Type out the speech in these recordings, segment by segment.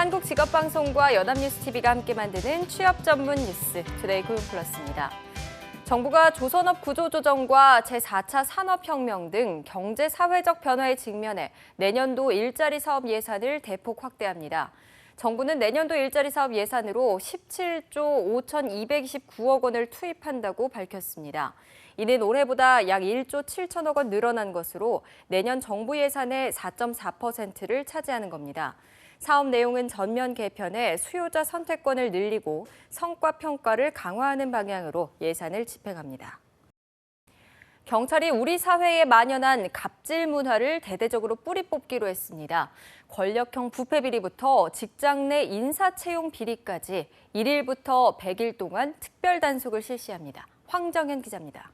한국직업방송과 연합뉴스TV가 함께 만드는 취업 전문 뉴스 투데이 고용플러스입니다. 정부가 조선업 구조조정과 제4차 산업혁명 등 경제사회적 변화에 직면해 내년도 일자리 사업 예산을 대폭 확대합니다. 정부는 내년도 일자리 사업 예산으로 17조 5,229억 원을 투입한다고 밝혔습니다. 이는 올해보다 약 1조 7천억 원 늘어난 것으로 내년 정부 예산의 4.4%를 차지하는 겁니다. 사업 내용은 전면 개편해 수요자 선택권을 늘리고 성과 평가를 강화하는 방향으로 예산을 집행합니다. 경찰이 우리 사회에 만연한 갑질 문화를 대대적으로 뿌리 뽑기로 했습니다. 권력형 부패 비리부터 직장 내 인사 채용 비리까지 1일부터 100일 동안 특별 단속을 실시합니다. 황정현 기자입니다.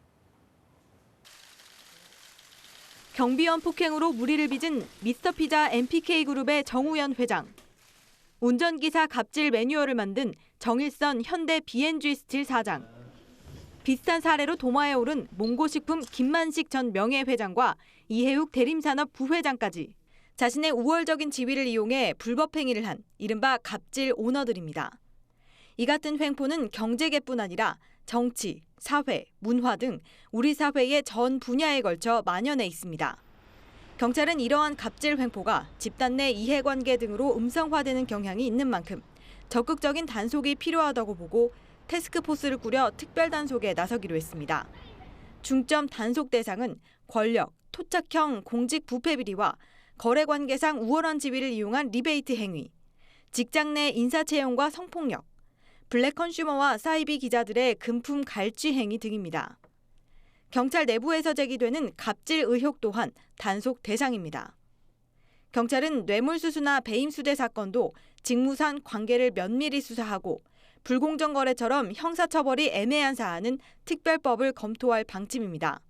경비원 폭행으로 물의를 빚은 미스터피자 MPK그룹의 정우현 회장. 운전기사 갑질 매뉴얼을 만든 정일선 현대 B&G 스틸 사장. 비슷한 사례로 도마에 오른 몽고식품 김만식 전 명예회장과 이해욱 대림산업 부회장까지 자신의 우월적인 지위를 이용해 불법 행위를 한 이른바 갑질 오너들입니다. 이 같은 횡포는 경제계뿐 아니라 정치, 사회, 문화 등 우리 사회의 전 분야에 걸쳐 만연해 있습니다. 경찰은 이러한 갑질 횡포가 집단 내 이해관계 등으로 음성화되는 경향이 있는 만큼 적극적인 단속이 필요하다고 보고 태스크포스를 꾸려 특별 단속에 나서기로 했습니다. 중점 단속 대상은 권력, 토착형 공직 부패 비리와 거래관계상 우월한 지위를 이용한 리베이트 행위, 직장 내 인사 채용과 성폭력, 블랙 컨슈머와 사이비 기자들의 금품 갈취 행위 등입니다. 경찰 내부에서 제기되는 갑질 의혹 또한 단속 대상입니다. 경찰은 뇌물수수나 배임수대 사건도 직무상 관계를 면밀히 수사하고 불공정 거래처럼 형사처벌이 애매한 사안은 특별법을 검토할 방침입니다.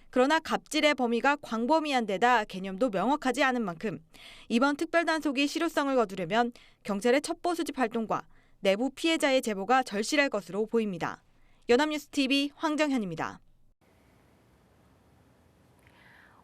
그러나 갑질의 범위가 광범위한 데다 개념도 명확하지 않은 만큼 이번 특별 단속이 실효성을 거두려면 경찰의 첩보 수집 활동과 내부 피해자의 제보가 절실할 것으로 보입니다. 연합뉴스TV 황정현입니다.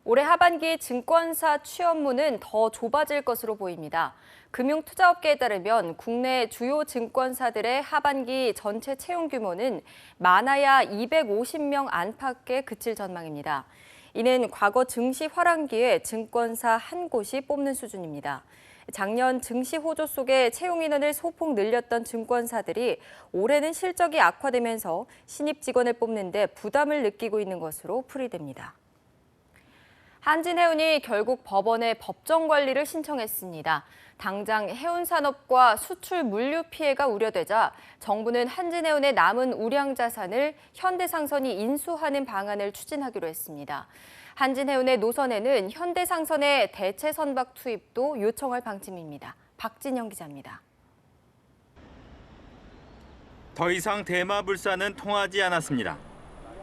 올해 하반기 증권사 취업문은 더 좁아질 것으로 보입니다. 금융투자업계에 따르면 국내 주요 증권사들의 하반기 전체 채용 규모는 많아야 250명 안팎에 그칠 전망입니다. 이는 과거 증시 화랑기에 증권사 한 곳이 뽑는 수준입니다. 작년 증시 호조 속에 채용 인원을 소폭 늘렸던 증권사들이 올해는 실적이 악화되면서 신입 직원을 뽑는 데 부담을 느끼고 있는 것으로 풀이됩니다. 한진해운이 결국 법원에 법정 관리를 신청했습니다. 당장 해운산업과 수출 물류 피해가 우려되자 정부는 한진해운의 남은 우량 자산을 현대상선이 인수하는 방안을 추진하기로 했습니다. 한진해운의 노선에는 현대상선의 대체 선박 투입도 요청할 방침입니다. 박진영 기자입니다. 더 이상 대마불사는 통하지 않았습니다.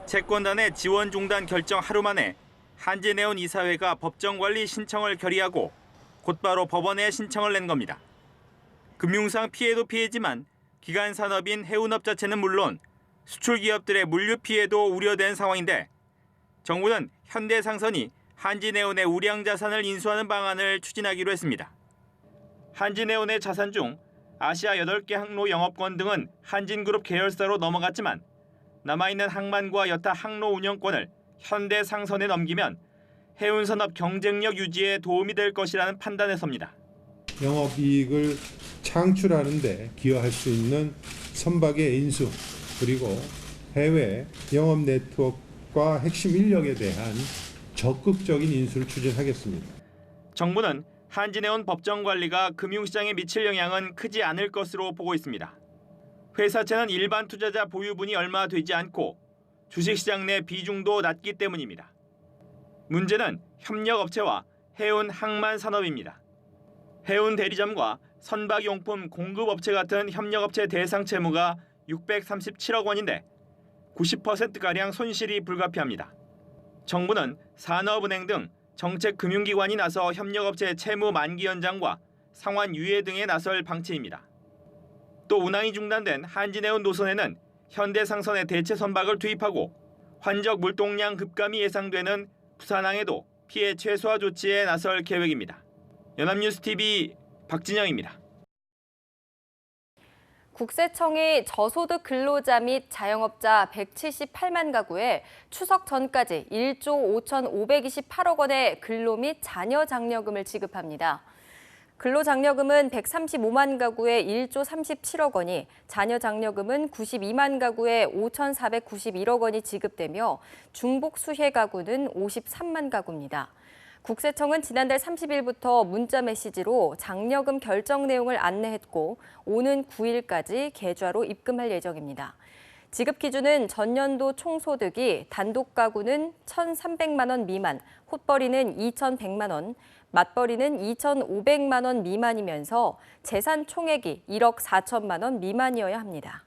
채권단의 지원 중단 결정 하루 만에 한진해운 이사회가 법정관리 신청을 결의하고 곧바로 법원에 신청을 낸 겁니다. 금융상 피해도 피해지만 기간 산업인 해운업 자체는 물론 수출 기업들의 물류 피해도 우려된 상황인데 정부는 현대상선이 한진해운의 우량 자산을 인수하는 방안을 추진하기로 했습니다. 한진해운의 자산 중 아시아 8개 항로 영업권 등은 한진그룹 계열사로 넘어갔지만 남아있는 항만과 여타 항로 운영권을 현대상선에 넘기면 해운산업 경쟁력 유지에 도움이 될 것이라는 판단에서입니다. 영업이익을 창출하는 데 기여할 수 있는 선박의 인수, 그리고 해외 영업 네트워크와 핵심 인력에 대한 적극적인 인수를 추진하겠습니다. 정부는 한진해운 법정 관리가 금융시장에 미칠 영향은 크지 않을 것으로 보고 있습니다. 회사채는 일반 투자자 보유분이 얼마 되지 않고 주식시장 내 비중도 낮기 때문입니다. 문제는 협력업체와 해운 항만 산업입니다. 해운 대리점과 선박용품 공급업체 같은 협력업체 대상 채무가 637억 원인데 90%가량 손실이 불가피합니다. 정부는 산업은행 등 정책금융기관이 나서 협력업체 채무 만기 연장과 상환 유예 등에 나설 방침입니다. 또 운항이 중단된 한진해운 노선에는 현대상선의 대체 선박을 투입하고 환적 물동량 급감이 예상되는 부산항에도 피해 최소화 조치에 나설 계획입니다. 연합뉴스TV 박진영입니다. 국세청이 저소득 근로자 및 자영업자 178만 가구에 추석 전까지 1조 5,528억 원의 근로 및 자녀 장려금을 지급합니다. 근로장려금은 135만 가구에 1조 37억 원이, 자녀장려금은 92만 가구에 5,491억 원이 지급되며 중복 수혜 가구는 53만 가구입니다. 국세청은 지난달 30일부터 문자 메시지로 장려금 결정 내용을 안내했고 오는 9일까지 계좌로 입금할 예정입니다. 지급 기준은 전년도 총소득이 단독 가구는 1,300만 원 미만, 홑버리는 2,100만 원, 맞벌이는 2,500만 원 미만이면서 재산 총액이 1억 4천만 원 미만이어야 합니다.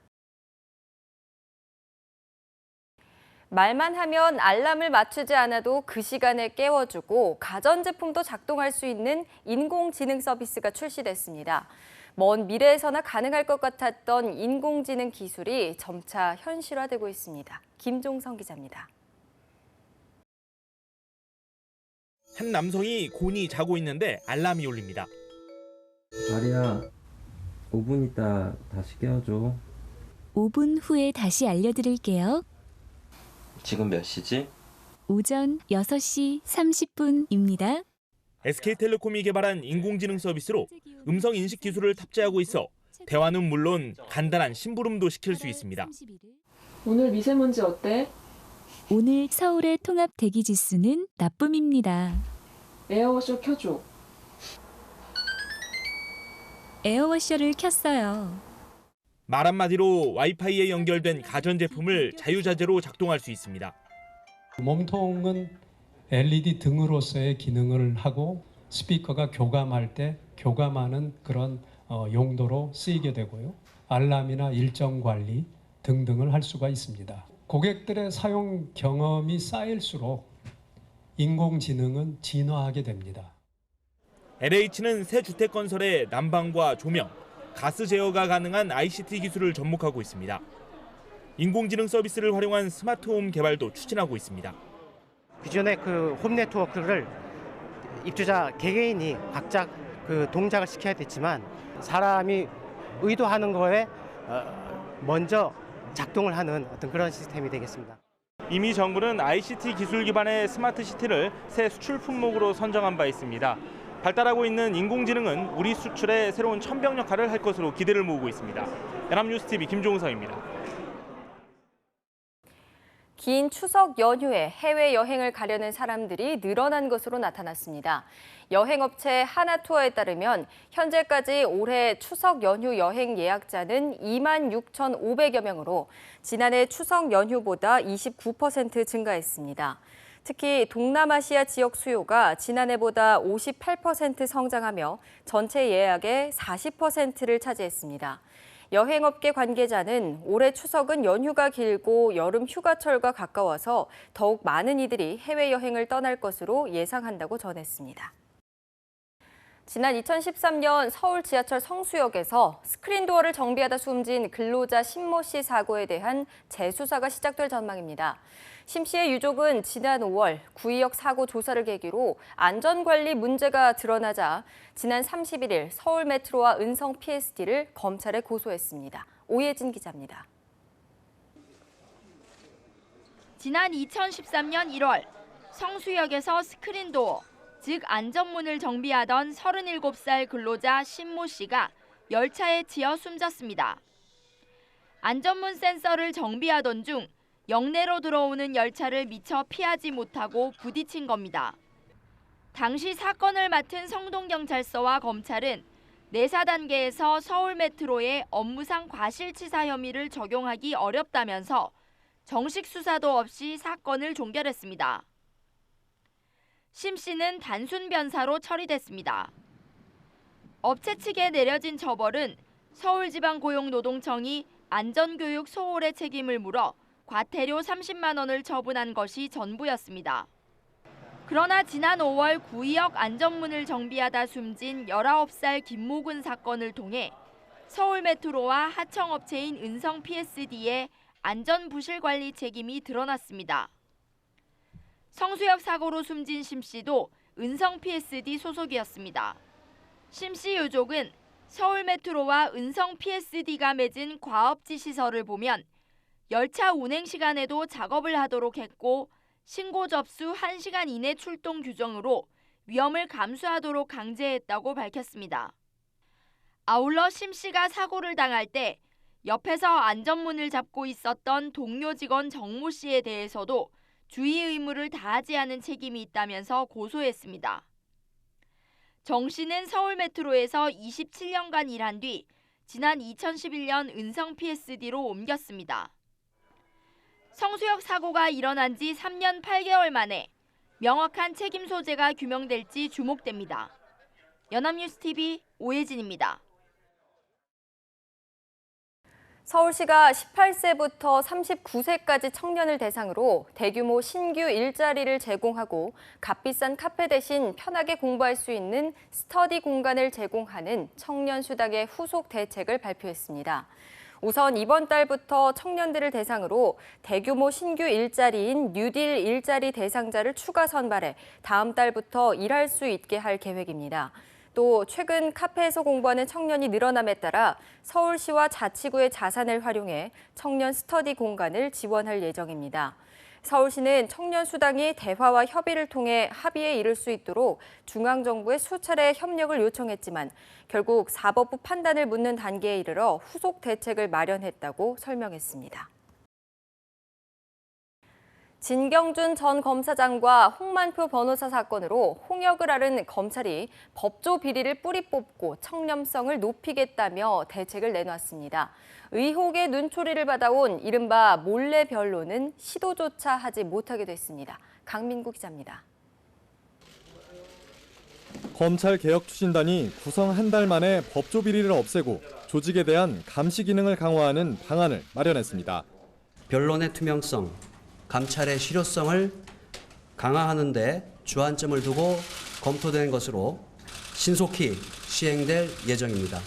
말만 하면 알람을 맞추지 않아도 그 시간에 깨워주고 가전제품도 작동할 수 있는 인공지능 서비스가 출시됐습니다. 먼 미래에서나 가능할 것 같았던 인공지능 기술이 점차 현실화되고 있습니다. 김종성 기자입니다. 한 남성이 곤히 자고 있는데 알람이 울립니다. 아리야, 5분 있다 다시 깨워줘. 5분 후에 다시 알려드릴게요. 지금 몇 시지? 오전 6시 30분입니다. SK텔레콤이 개발한 인공지능 서비스로 음성 인식 기술을 탑재하고 있어 대화는 물론 간단한 심부름도 시킬 수 있습니다. 오늘 미세먼지 어때? 오늘 서울의 통합 대기 지수는 나쁨입니다. 에어워셔 켜줘. 에어워셔를 켰어요. 말 한마디로 와이파이에 연결된 가전제품을 자유자재로 작동할 수 있습니다. 몸통은 LED 등으로서의 기능을 하고 스피커가 교감할 때 교감하는 그런 용도로 쓰이게 되고요. 알람이나 일정 관리 등등을 할 수가 있습니다. 고객들의 사용 경험이 쌓일수록 인공지능은 진화하게 됩니다. LH는 새 주택 건설의 난방과 조명, 가스 제어가 가능한 ICT 기술을 접목하고 있습니다. 인공지능 서비스를 활용한 스마트홈 개발도 추진하고 있습니다. 기존의 홈 네트워크를 입주자 개개인이 각자 동작을 시켜야 됐지만 사람이 의도하는 거에 먼저 작동을 하는 어떤 그런 시스템이 되겠습니다. 이미 정부는 ICT 기술 기반의 스마트 시티를 새 수출 품목으로 선정한 바 있습니다. 발달하고 있는 인공지능은 우리 수출에 새로운 천병 역할을 할 것으로 기대를 모으고 있습니다. 연합뉴스TV 김종성입니다. 긴 추석 연휴에 해외여행을 가려는 사람들이 늘어난 것으로 나타났습니다. 여행업체 하나투어에 따르면 현재까지 올해 추석 연휴 여행 예약자는 26,500여 명으로 지난해 추석 연휴보다 29% 증가했습니다. 특히 동남아시아 지역 수요가 지난해보다 58% 성장하며 전체 예약의 40%를 차지했습니다. 여행업계 관계자는 올해 추석은 연휴가 길고 여름 휴가철과 가까워서 더욱 많은 이들이 해외여행을 떠날 것으로 예상한다고 전했습니다. 지난 2013년 서울 지하철 성수역에서 스크린도어를 정비하다 숨진 근로자 신모 씨 사고에 대한 재수사가 시작될 전망입니다. 심 씨의 유족은 지난 5월 구의역 사고 조사를 계기로 안전관리 문제가 드러나자 지난 31일 서울 메트로와 은성 PSD를 검찰에 고소했습니다. 오예진 기자입니다. 지난 2013년 1월 성수역에서 스크린도어, 즉 안전문을 정비하던 37살 근로자 신모 씨가 열차에 치여 숨졌습니다. 안전문 센서를 정비하던 중 역내로 들어오는 열차를 미처 피하지 못하고 부딪힌 겁니다. 당시 사건을 맡은 성동경찰서와 검찰은 내사 단계에서 서울 메트로에 업무상 과실치사 혐의를 적용하기 어렵다면서 정식 수사도 없이 사건을 종결했습니다. 심 씨는 단순 변사로 처리됐습니다. 업체 측에 내려진 처벌은 서울지방고용노동청이 안전교육 소홀의 책임을 물어 과태료 30만 원을 처분한 것이 전부였습니다. 그러나 지난 5월 구의역 안전문을 정비하다 숨진 19살 김모근 사건을 통해 서울메트로와 하청업체인 은성 PSD의 안전부실관리 책임이 드러났습니다. 성수역 사고로 숨진 심 씨도 은성 PSD 소속이었습니다. 심 씨 유족은 서울메트로와 은성 PSD가 맺은 과업지시서를 보면 열차 운행 시간에도 작업을 하도록 했고 신고 접수 1시간 이내 출동 규정으로 위험을 감수하도록 강제했다고 밝혔습니다. 아울러 심 씨가 사고를 당할 때 옆에서 안전문을 잡고 있었던 동료 직원 정모 씨에 대해서도 주의 의무를 다하지 않은 책임이 있다면서 고소했습니다. 정 씨는 서울메트로에서 27년간 일한 뒤 지난 2011년 은성 PSD로 옮겼습니다. 성수역 사고가 일어난 지 3년 8개월 만에 명확한 책임 소재가 규명될지 주목됩니다. 연합뉴스TV 오혜진입니다. 서울시가 18세부터 39세까지 청년을 대상으로 대규모 신규 일자리를 제공하고 값비싼 카페 대신 편하게 공부할 수 있는 스터디 공간을 제공하는 청년 수당의 후속 대책을 발표했습니다. 우선 이번 달부터 청년들을 대상으로 대규모 신규 일자리인 뉴딜 일자리 대상자를 추가 선발해 다음 달부터 일할 수 있게 할 계획입니다. 또 최근 카페에서 공부하는 청년이 늘어남에 따라 서울시와 자치구의 자산을 활용해 청년 스터디 공간을 지원할 예정입니다. 서울시는 청년 수당이 대화와 협의를 통해 합의에 이를 수 있도록 중앙정부에 수차례 협력을 요청했지만 결국 사법부 판단을 묻는 단계에 이르러 후속 대책을 마련했다고 설명했습니다. 진경준 전 검사장과 홍만표 변호사 사건으로 홍역을 앓은 검찰이 법조 비리를 뿌리 뽑고 청렴성을 높이겠다며 대책을 내놨습니다. 의혹의 눈초리를 받아온 이른바 몰래 변론은 시도조차 하지 못하게 됐습니다. 강민구 기자입니다. 검찰개혁추진단이 구성 한 달 만에 법조 비리를 없애고 조직에 대한 감시 기능을 강화하는 방안을 마련했습니다. 변론의 투명성, 감찰의 실효성을 강화하는 데 주안점을 두고 검토된 것으로 신속히 시행될 예정입니다.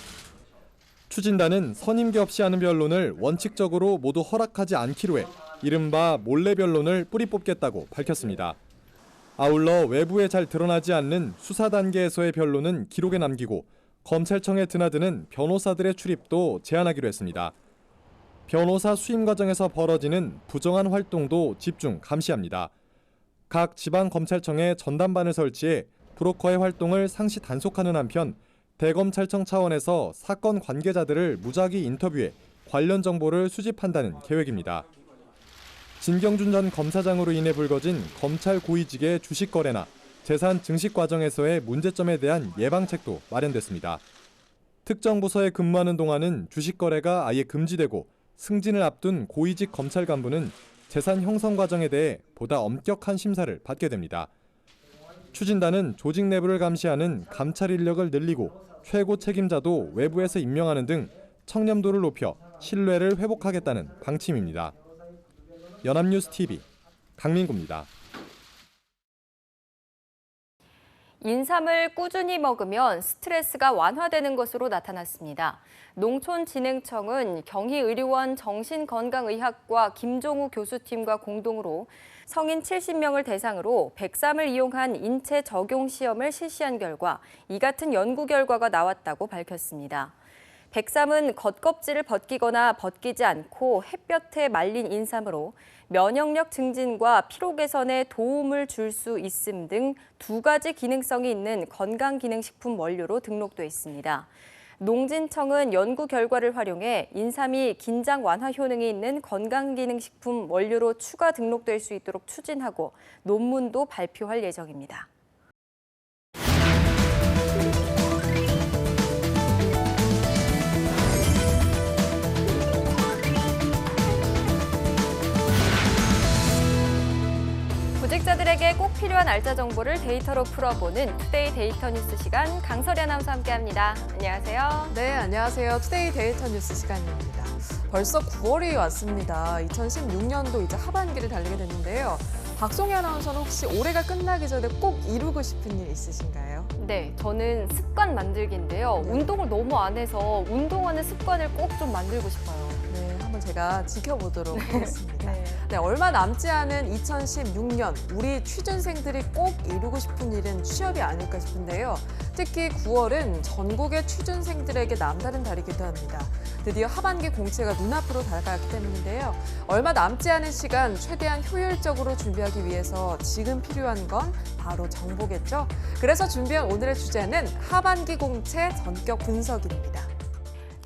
추진단은 선임계 없이 하는 변론을 원칙적으로 모두 허락하지 않기로 해 이른바 몰래 변론을 뿌리 뽑겠다고 밝혔습니다. 아울러 외부에 잘 드러나지 않는 수사 단계에서의 변론은 기록에 남기고 검찰청에 드나드는 변호사들의 출입도 제한하기로 했습니다. 변호사 수임 과정에서 벌어지는 부정한 활동도 집중 감시합니다. 각 지방검찰청에 전담반을 설치해 브로커의 활동을 상시 단속하는 한편 대검찰청 차원에서 사건 관계자들을 무작위 인터뷰해 관련 정보를 수집한다는 계획입니다. 진경준 전 검사장으로 인해 불거진 검찰 고위직의 주식 거래나 재산 증식 과정에서의 문제점에 대한 예방책도 마련됐습니다. 특정 부서에 근무하는 동안은 주식 거래가 아예 금지되고 승진을 앞둔 고위직 검찰 간부는 재산 형성 과정에 대해 보다 엄격한 심사를 받게 됩니다. 추진단은 조직 내부를 감시하는 감찰 인력을 늘리고 최고 책임자도 외부에서 임명하는 등 청렴도를 높여 신뢰를 회복하겠다는 방침입니다. 연합뉴스TV 강민구입니다. 인삼을 꾸준히 먹으면 스트레스가 완화되는 것으로 나타났습니다. 농촌진흥청은 경희의료원 정신건강의학과 김종우 교수팀과 공동으로 성인 70명을 대상으로 백삼을 이용한 인체 적용 시험을 실시한 결과 이 같은 연구 결과가 나왔다고 밝혔습니다. 백삼은 겉껍질을 벗기거나 벗기지 않고 햇볕에 말린 인삼으로 면역력 증진과 피로 개선에 도움을 줄 수 있음 등 2가지 기능성이 있는 건강기능식품 원료로 등록돼 있습니다. 농진청은 연구 결과를 활용해 인삼이 긴장 완화 효능이 있는 건강기능식품 원료로 추가 등록될 수 있도록 추진하고 논문도 발표할 예정입니다. 구직자들에게 꼭 필요한 알짜 정보를 데이터로 풀어보는 투데이 데이터 뉴스 시간, 강설이 아나운서와 함께합니다. 안녕하세요. 네, 안녕하세요. 투데이 데이터 뉴스 시간입니다. 벌써 9월이 왔습니다. 2016년도 이제 하반기를 달리게 됐는데요. 박송희 아나운서는 혹시 올해가 끝나기 전에 꼭 이루고 싶은 일 있으신가요? 네, 저는 습관 만들기인데요. 운동을 너무 안 해서 운동하는 습관을 꼭 좀 만들고 싶어요. 네, 한번 제가 저희가 지켜보도록 하겠습니다. 네, 얼마 남지 않은 2016년 우리 취준생들이 꼭 이루고 싶은 일은 취업이 아닐까 싶은데요. 특히 9월은 전국의 취준생들에게 남다른 달이기도 합니다. 드디어 하반기 공채가 눈앞으로 다가왔기 때문인데요. 얼마 남지 않은 시간 최대한 효율적으로 준비하기 위해서 지금 필요한 건 바로 정보겠죠. 그래서 준비한 오늘의 주제는 하반기 공채 전격 분석입니다.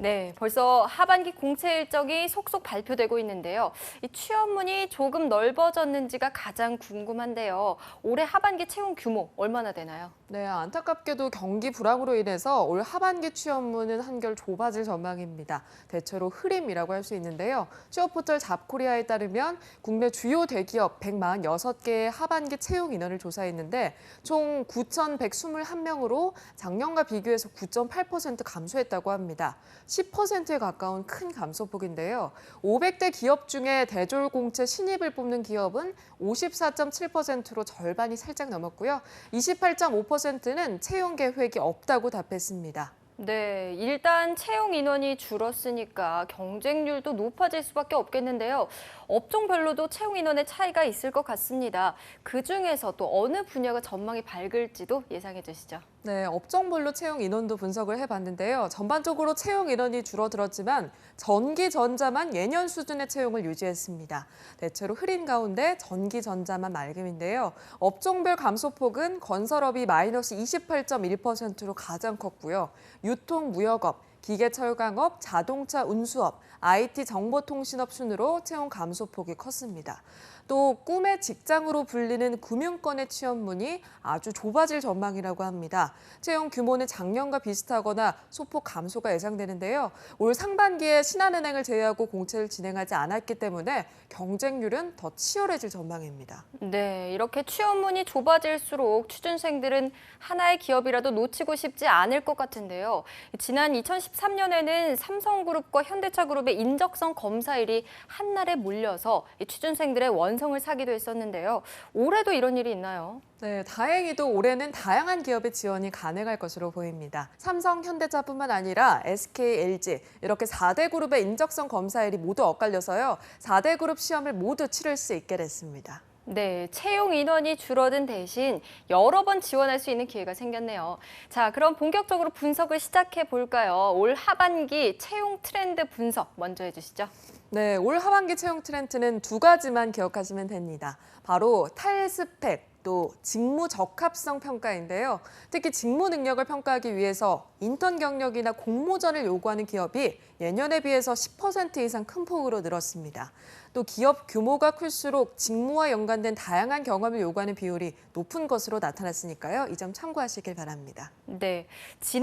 네, 벌써 하반기 공채 일정이 속속 발표되고 있는데요. 이 취업문이 조금 넓어졌는지가 가장 궁금한데요. 올해 하반기 채용 규모 얼마나 되나요? 네, 안타깝게도 경기 불황으로 인해서 올 하반기 취업문은 한결 좁아질 전망입니다. 대체로 흐림이라고 할 수 있는데요. 취업포털 잡코리아에 따르면 국내 주요 대기업 146개의 하반기 채용 인원을 조사했는데 총 9,121명으로 작년과 비교해서 9.8% 감소했다고 합니다. 10%에 가까운 큰 감소폭인데요. 500대 기업 중에 대졸 공채 신입을 뽑는 기업은 54.7%로 절반이 살짝 넘었고요. 28.5%는 채용 계획이 없다고 답했습니다. 네, 일단 채용 인원이 줄었으니까 경쟁률도 높아질 수밖에 없겠는데요. 업종별로도 채용 인원의 차이가 있을 것 같습니다. 그중에서 또 어느 분야가 전망이 밝을지도 예상해 주시죠. 네, 업종별로 채용 인원도 분석을 해봤는데요. 전반적으로 채용 인원이 줄어들었지만 전기, 전자만 예년 수준의 채용을 유지했습니다. 대체로 흐린 가운데 전기, 전자만 맑음인데요. 업종별 감소폭은 건설업이 마이너스 28.1%로 가장 컸고요. 유통, 무역업, 기계철강업, 자동차 운수업, IT 정보통신업 순으로 채용 감소폭이 컸습니다. 또 꿈의 직장으로 불리는 금융권의 취업문이 아주 좁아질 전망이라고 합니다. 채용 규모는 작년과 비슷하거나 소폭 감소가 예상되는데요. 올 상반기에 신한은행을 제외하고 공채를 진행하지 않았기 때문에 경쟁률은 더 치열해질 전망입니다. 네, 이렇게 취업문이 좁아질수록 취준생들은 하나의 기업이라도 놓치고 싶지 않을 것 같은데요. 지난 2013년에는 삼성그룹과 현대차그룹의 인적성 검사일이 한날에 몰려서 취준생들의 원성을 사기도 했었는데요. 올해도 이런 일이 있나요? 네, 다행히도 올해는 다양한 기업의 지원이 가능할 것으로 보입니다. 삼성, 현대차뿐만 아니라 SK, LG 이렇게 4대 그룹의 인적성 검사일이 모두 엇갈려서요. 4대 그룹 시험을 모두 치를 수 있게 됐습니다. 네, 채용 인원이 줄어든 대신 여러 번 지원할 수 있는 기회가 생겼네요. 자, 그럼 본격적으로 분석을 시작해 볼까요? 올 하반기 채용 트렌드 분석 먼저 해주시죠. 네, 올 하반기 채용 트렌드는 두 가지만 기억하시면 됩니다. 바로 탈스펙, 또 직무 적합성 평가인데요. 특히 직무 능력을 평가하기 위해서 인턴 경력이나 공모전을 요구하는 기업이 예년에 비해서 10% 이상 큰 폭으로 늘었습니다. 또 기업 규모가 클수록 직무와 연관된 다양한 경험을 요구하는 비율이 높은 것으로 나타났으니까요. 이 점 참고하시길 바랍니다. 네,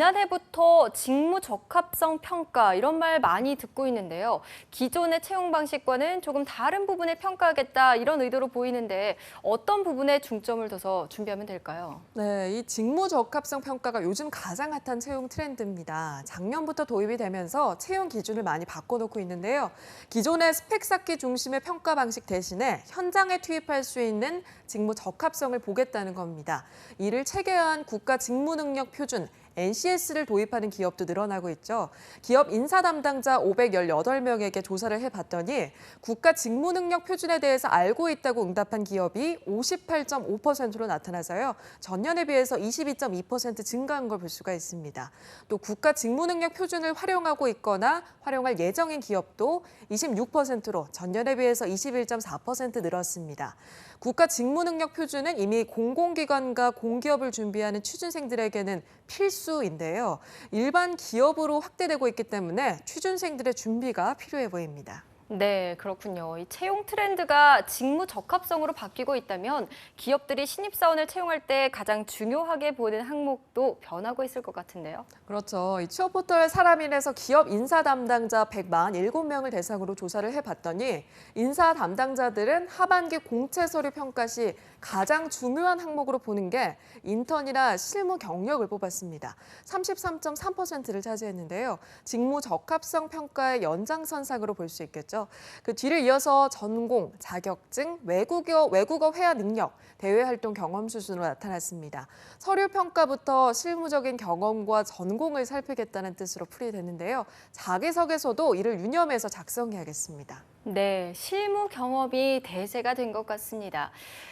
지난해부터 직무 적합성 평가 이런 말 많이 듣고 있는데요. 기존의 채용 방식과는 조금 다른 부분을 평가하겠다 이런 의도로 보이는데 어떤 부분에 중점을 둬서 준비하면 될까요? 네, 이 직무 적합성 평가가 요즘 가장 핫한 채용 트렌드입니다. 작년부터 도입이 되면서 채용 기준을 많이 바꿔놓고 있는데요. 기존의 스펙 쌓기 중심의 평가 방식 대신에 현장에 투입할 수 있는 직무 적합성을 보겠다는 겁니다. 이를 체계화한 국가 직무 능력 표준 NCS를 도입하는 기업도 늘어나고 있죠. 기업 인사 담당자 518명에게 조사를 해봤더니 국가 직무 능력 표준에 대해서 알고 있다고 응답한 기업이 58.5%로 나타나서요. 전년에 비해서 22.2% 증가한 걸 볼 수가 있습니다. 또 국가 직무 능력 표준을 활용하고 있거나 활용할 예정인 기업도 26%로 전년에 비해서 21.4% 늘었습니다. 국가 직무 능력 표준은 이미 공공기관과 공기업을 준비하는 취준생들에게는 필수인데요. 일반 기업으로 확대되고 있기 때문에 취준생들의 준비가 필요해 보입니다. 네, 그렇군요. 이 채용 트렌드가 직무 적합성으로 바뀌고 있다면 기업들이 신입사원을 채용할 때 가장 중요하게 보는 항목도 변하고 있을 것 같은데요. 그렇죠. 이 취업포털 사람인에서 기업 인사 담당자 147명을 대상으로 조사를 해봤더니 인사 담당자들은 하반기 공채 서류 평가 시 가장 중요한 항목으로 보는 게 인턴이나 실무 경력을 뽑았습니다. 33.3%를 차지했는데요. 직무 적합성 평가의 연장선상으로 볼 수 있겠죠. 있었죠. 그 뒤를 이어서 전공, 자격증, 외국어 회화 능력, 대외 활동 경험 수준으로 나타났습니다. 서류 평가부터 실무적인 경험과 전공을 살피겠다는 뜻으로 풀이됐는데요. 자기소개서도 이를 유념해서 작성해야겠습니다. 네, 실무 경험이 대세가 된 것 같습니다.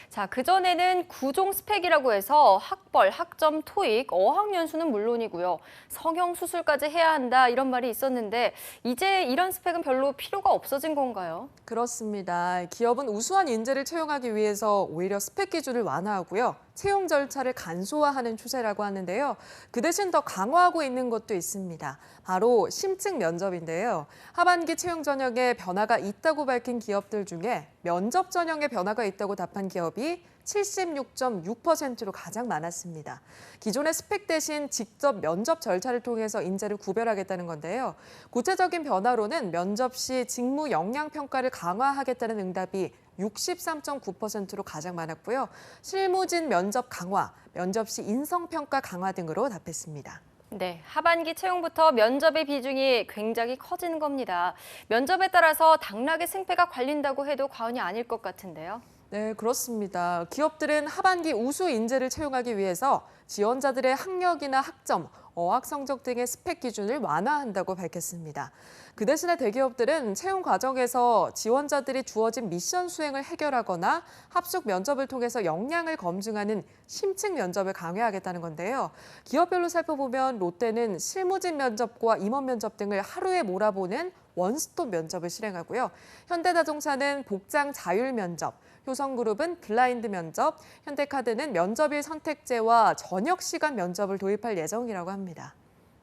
자, 그전에는 구종 스펙이라고 해서 학벌, 학점, 토익, 어학연수는 물론이고요. 성형수술까지 해야 한다 이런 말이 있었는데 이제 이런 스펙은 별로 필요가 없어진 건가요? 그렇습니다. 기업은 우수한 인재를 채용하기 위해서 오히려 스펙 기준을 완화하고요. 채용 절차를 간소화하는 추세라고 하는데요. 그 대신 더 강화하고 있는 것도 있습니다. 바로 심층 면접인데요. 하반기 채용 전형에 변화가 있다고 밝힌 기업들 중에 면접 전형에 변화가 있다고 답한 기업이 76.6%로 가장 많았습니다. 기존의 스펙 대신 직접 면접 절차를 통해서 인재를 구별하겠다는 건데요. 구체적인 변화로는 면접 시 직무 역량 평가를 강화하겠다는 응답이 63.9%로 가장 많았고요. 실무진 면접 강화, 면접 시 인성평가 강화 등으로 답했습니다. 네, 하반기 채용부터 면접의 비중이 굉장히 커지는 겁니다. 면접에 따라서 당락의 승패가 갈린다고 해도 과언이 아닐 것 같은데요. 네, 그렇습니다. 기업들은 하반기 우수 인재를 채용하기 위해서 지원자들의 학력이나 학점, 어학 성적 등의 스펙 기준을 완화한다고 밝혔습니다. 그 대신에 대기업들은 채용 과정에서 지원자들이 주어진 미션 수행을 해결하거나 합숙 면접을 통해서 역량을 검증하는 심층 면접을 강화하겠다는 건데요. 기업별로 살펴보면 롯데는 실무진 면접과 임원 면접 등을 하루에 몰아보는 원스톱 면접을 실행하고요. 현대자동차는 복장 자율 면접, 효성그룹은 블라인드 면접, 현대카드는 면접일 선택제와 저녁 시간 면접을 도입할 예정이라고 합니다.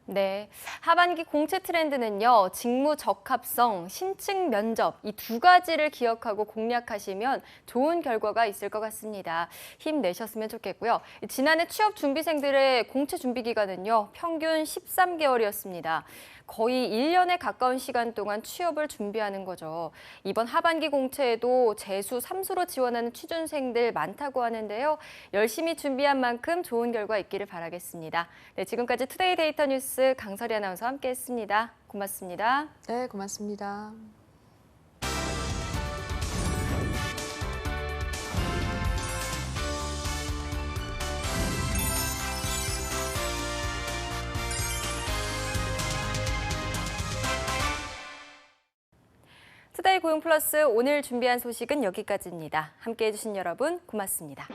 네, 하반기 공채 트렌드는요. 직무 적합성, 심층 면접 이 두 가지를 기억하고 공략하시면 좋은 결과가 있을 것 같습니다. 힘내셨으면 좋겠고요. 지난해 취업 준비생들의 공채 준비 기간은요. 평균 13개월이었습니다. 거의 1년에 가까운 시간 동안 취업을 준비하는 거죠. 이번 하반기 공채에도 재수, 삼수로 지원하는 취준생들 많다고 하는데요. 열심히 준비한 만큼 좋은 결과 있기를 바라겠습니다. 네, 지금까지 투데이 데이터 뉴스 강설이 아나운서와 함께했습니다. 고맙습니다. 네, 고맙습니다. 투데이 고용 플러스 오늘 준비한 소식은 여기까지입니다. 함께해 주신 여러분 고맙습니다.